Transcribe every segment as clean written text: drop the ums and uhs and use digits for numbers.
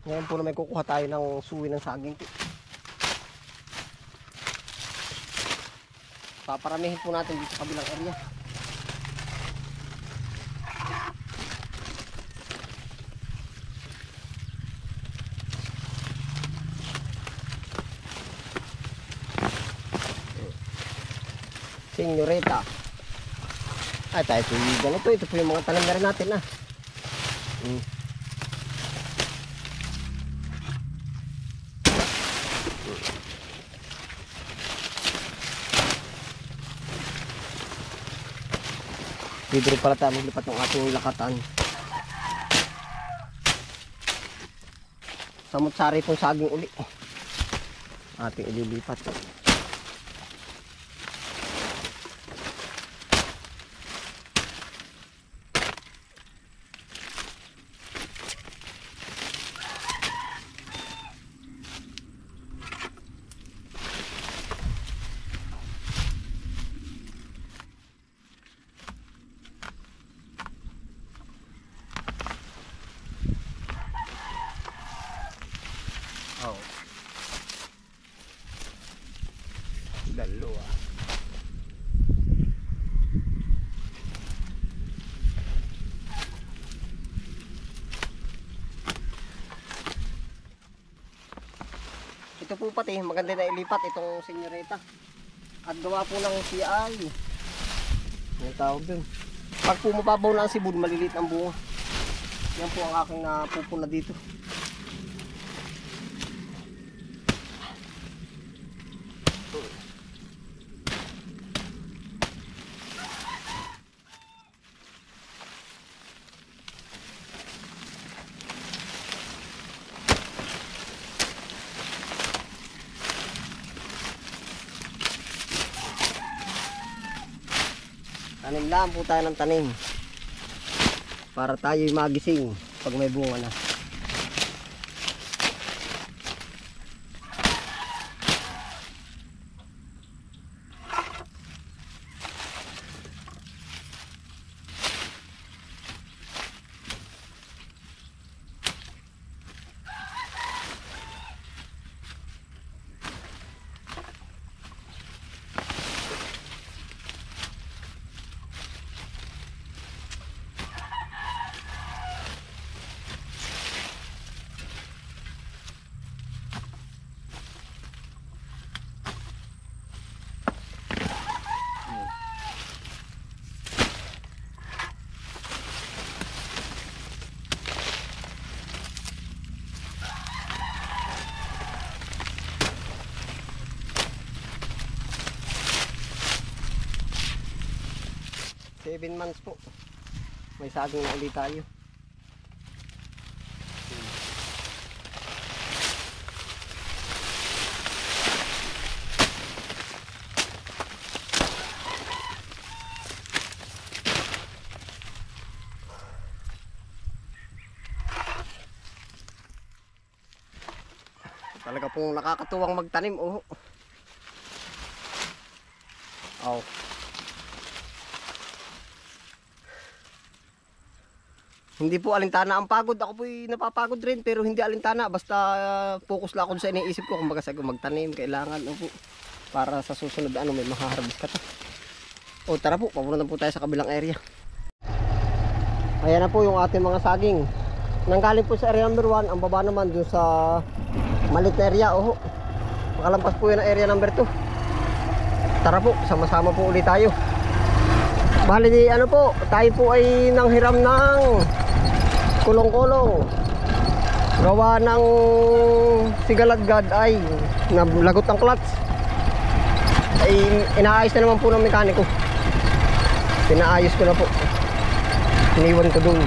Ngayon po na may kukuha tayo ng suwi ng saging po. Paparamihin po natin dito sa kabilang area. Senyorita. Ay, tayo po yung ganito. Ito po yung mga tanim na rin natin na. Dito pala tayo maglipat ng ating lakatan. Samot-sari pong saging uli. Ating ililipat. Oh. Dalawa. Ito po pati, maganda na ilipat itong senyorita. At gawa po ng CI. Yung tawag dun. Pag po mababaw na ang sibud, malilit ang bunga. Yan po ang aking napupuna dito. Tanim lang po tayo ng tanim para tayo'y magising pag may bunga na. Seven months po. May saging na ulit tayo. Talaga pong nakakatuwang magtanim. Oh. Hindi po alintana ang pagod. Ako po'y napapagod rin pero hindi alintana. Basta focus lang ako sa iniisip ko. Kung baga sa magtanim, kailangan po, para sa susunod may maharabis ka ta. O tara po, papunta po tayo sa kabilang area. Ayan na po yung ating mga saging. Nanggaling po sa area number 1. Ang baba naman dun sa malit na area. Makalampas po yun ang area number 2. Tara po, sama-sama po ulit tayo. Bali po, tayo po ay nanghiram ng kulong-kulong. Gawa ng sigaladgad ay nalagot ng clutch. Ay inaayos na naman po ng mekaniko. Pinaayos ko na po. Iniwan ko dun.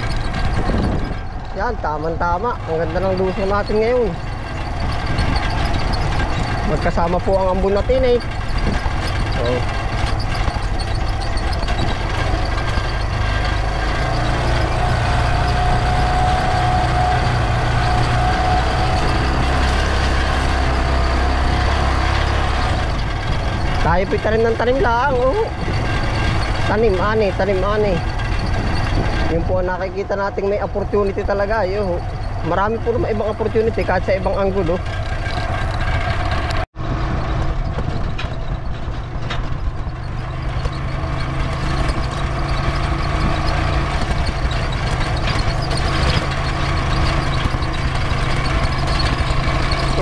Yan, tama-tama. Ang ganda ng luso natin ngayon. Magkasama po ang ambon natin tayo po tanim ng tanim lang. Tanim ani. Yun po ang nakikita nating may opportunity talaga. Marami po naman ibang opportunity kahit sa ibang anggulo.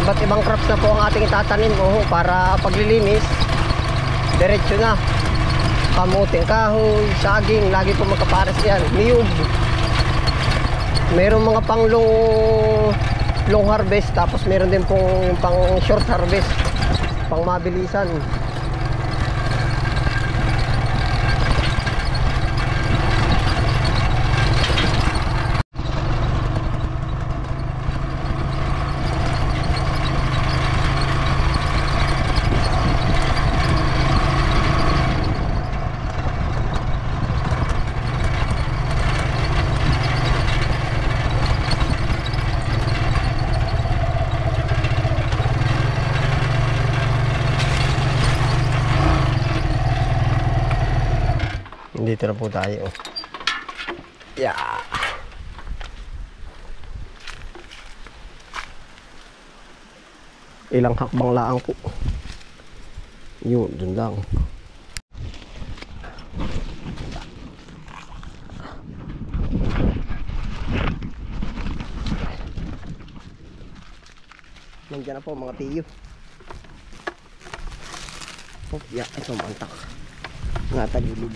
Iba't ibang crops na po ang ating itatanim para paglilinis diretso na. Kamuting kahoy, saging, lagi po magkapares yan. Niyog. Merong mga pang long harvest, tapos meron din pong yung pang short harvest, pang mabilisan. Dito na po tayo. Yeah. Ilang hakbang laang po. Yun, dun lang. Nandiyan na po mga tiyo. Oh, yeah, ito mantak. Nga tagilid.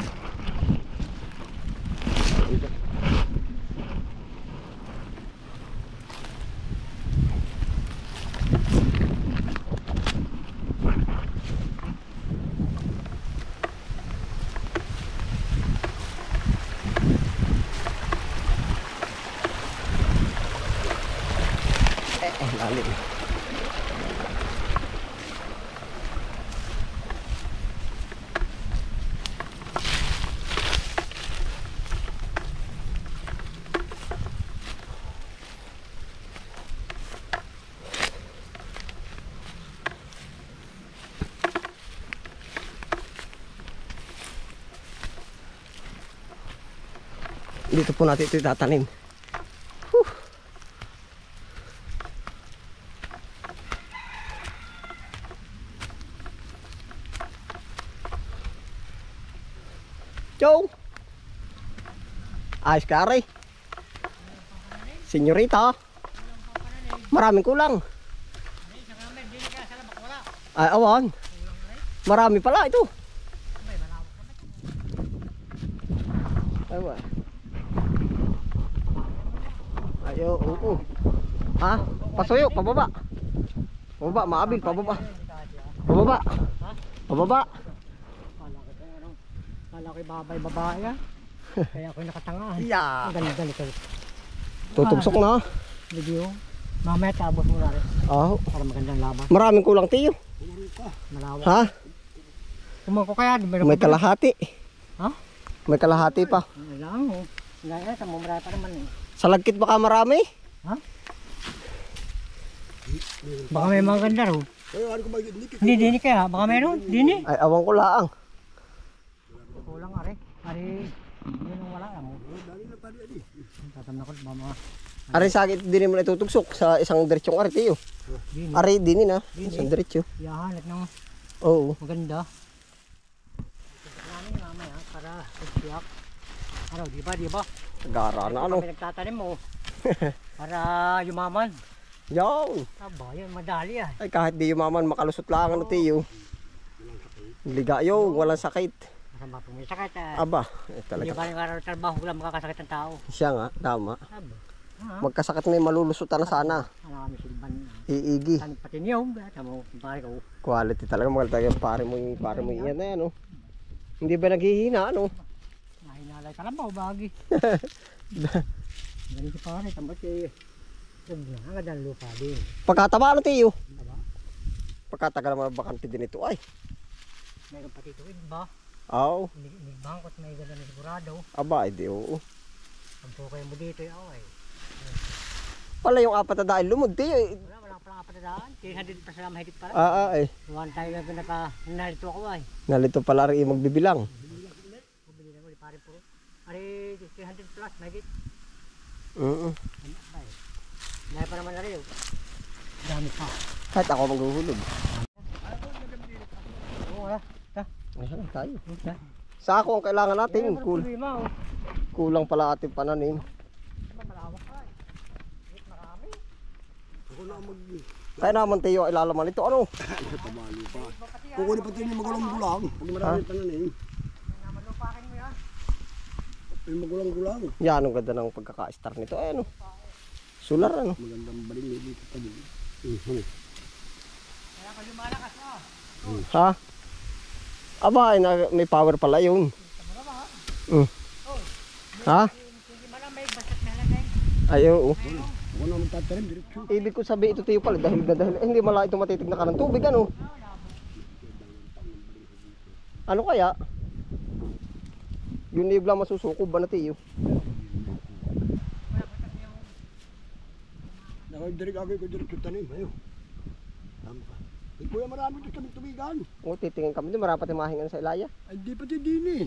Lalim. Dito po natin ito itatanim. Joe! Ayos ka rin. Senyorita. Maraming kulang. Ay, awan. Marami pala ito. Ayan. Ayo, oo. Ha? Pasuyo, pababa. Pababa, maabil, pababa. Pababa. Pababa. Kala ko'y babae ah. Kaya ako'y nakatanga. Yeah. Ang galing. Tutugsok na. Video. Mamaya tabos mo na rin. Oh. Para magandang laban. Maraming kulang tiyo. Malawak. Ha? Kumako kaya. May kalahati. Ha? May kalahati pa. Lang oh. Gaya sa mumura pa naman eh. Sa lagkit baka marami? Ha? Baka may mga ganda ro. Hindi dini kaya. Baka meron. Dini. Ay, awang ko laang. Kulang are. Are. Yun ang wala mo. Tatam na ko mga. Ari sakit din mo na itutugsok sa isang diretsong ari tiyo. Ari din na. Isang diretsyo. Yahan at nang Oo. maganda. Namin mamaya para pagsiyak. Ano, di ba? Gara na ano. Kami nagtatanim mo. Para yumaman. Yaw. Aba, yun madali ah. Ay kahit di yumaman makalusot lang ano tiyo. Ligayo, walang sakit. Masama po may sakit ah. Aba, Hindi talaga. ba yung araw trabaho lang makakasakit ng tao? Siya nga, tama. Aba. Magkasakit na yung malulusutan na sana. Ano kami silban. Iigi. Tanong pati niyo. Tama mo, pare ko. Quality talaga, mahal talaga. Pare mo yan na yan, oh. Hindi ba naghihina, ano? Nahinalay ka lang ba o bagi? Galing si pare, tambot si... Ang ganda ng lupa din. Pagkataba, ano tiyo? Diba? Pagkatagal naman bakante din ito, ay. Mayroon pati ito, ba? Oo. Bangkot may ganda na sigurado. Aba, hindi, oo. Ang pukay mo dito, ay. Pala yung apat na dahil lumod, tiyo. Wala pala apat na daan. 300 pa sila mahigit pala. Ay. One time na narito ako ay. Nalito pala rin yung magbibilang. Bumili na ko, di pare po. Ari, 300 plus, mahigit. Oo. Ano ba eh? Dahil pa naman na rin yun. Dami pa. Kahit ako maghuhulog. Oo, wala. Ayan, tayo. Ha? Sako ang kailangan natin. Problema, oh. Kulang pala ating pananim. Malawak ka eh. Marami. Ako na mag... Kaya naman tayo ilalaman ito. Ano? Tabalo pa. Kukunin pati yung magulang-gulang. Pag marami pananim. Malupakin mo yan. Yung magulang-gulang. Yan ang ganda ng pagkaka-star nito. Ay, ano? Solar ano? Magandang baling dito pa din. Kaya ka lumalakas na. Ha? Aba, ay, may power pala yun. Ha? Hindi man lang may basak na lagay. Ay, oo. Ako na magtatanim diretso. Ibig ko sabi ito tayo pala dahil hindi mala ito matitig na ka ng tubig ano? Ano kaya? Yung niyog lang masusukob ba na tayo? Nakadirek ako ko diretso tanim. Ayaw. Tama ka. Eh, kuya marami dito kami tubigan. O, titingin kami din, marami pati mahingan sa ilaya. Ay di pati din eh.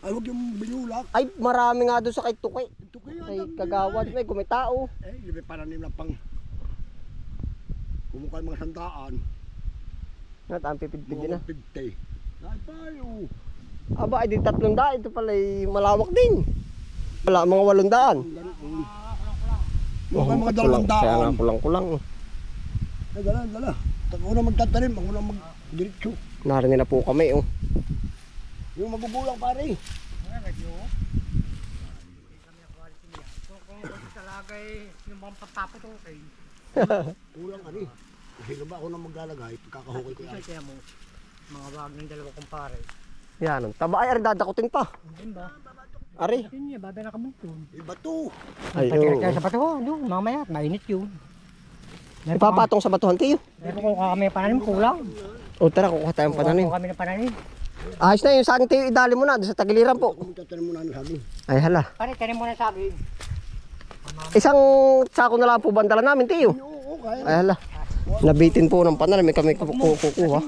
Ay huwag yung binulak. Ay, marami nga doon sa kay Tukay. Ito kaya Kay Kagawad, may gumitao. Eh, libe pananim na pang kumukha yung mga sandaan. At ang pipid-pid din na. Mga 50. Ay payo. Aba, ay di 300. Ito pala ay malawak din. Wala, mga 800. Mukha mga Kulang, kaya nga 200. kulang-kulang. Ay dala. Ako na magtatanim, ako na mag-diretso. Narinig na po kami, oh. Yung magugulang pare. Wala, radyo. Kami ang quality niya. Kung talagay yung mga papaputukin. Kulang ari. Kasi na ba ako na maglalagay, pagkakahukay ko yan. Kaya mo, mga wag ng dalawa kong pare. Yan, ang taba ay dadakutin pa. Hindi ba? Ari. Yun niya, babay na kamuntun. Iba to. Ay, Patikat oo. kayo sa bato, doon, mamaya, mainit yun. Ipapatong sa batuhan tayo. Meron ko kami pananim, kulang. O tara, kukuha tayong pananim. Kuha kami ng pananim. Ayos na yung saging tayo, idali mo na doon sa tagiliran po. Ako magtatanim muna ng saging. Ay hala. Pare, tanim mo na sa akin. Isang sako na lang po bandala namin tayo. Oo, kaya. Ay hala. Nabitin po ng pananim, may kami kukuha.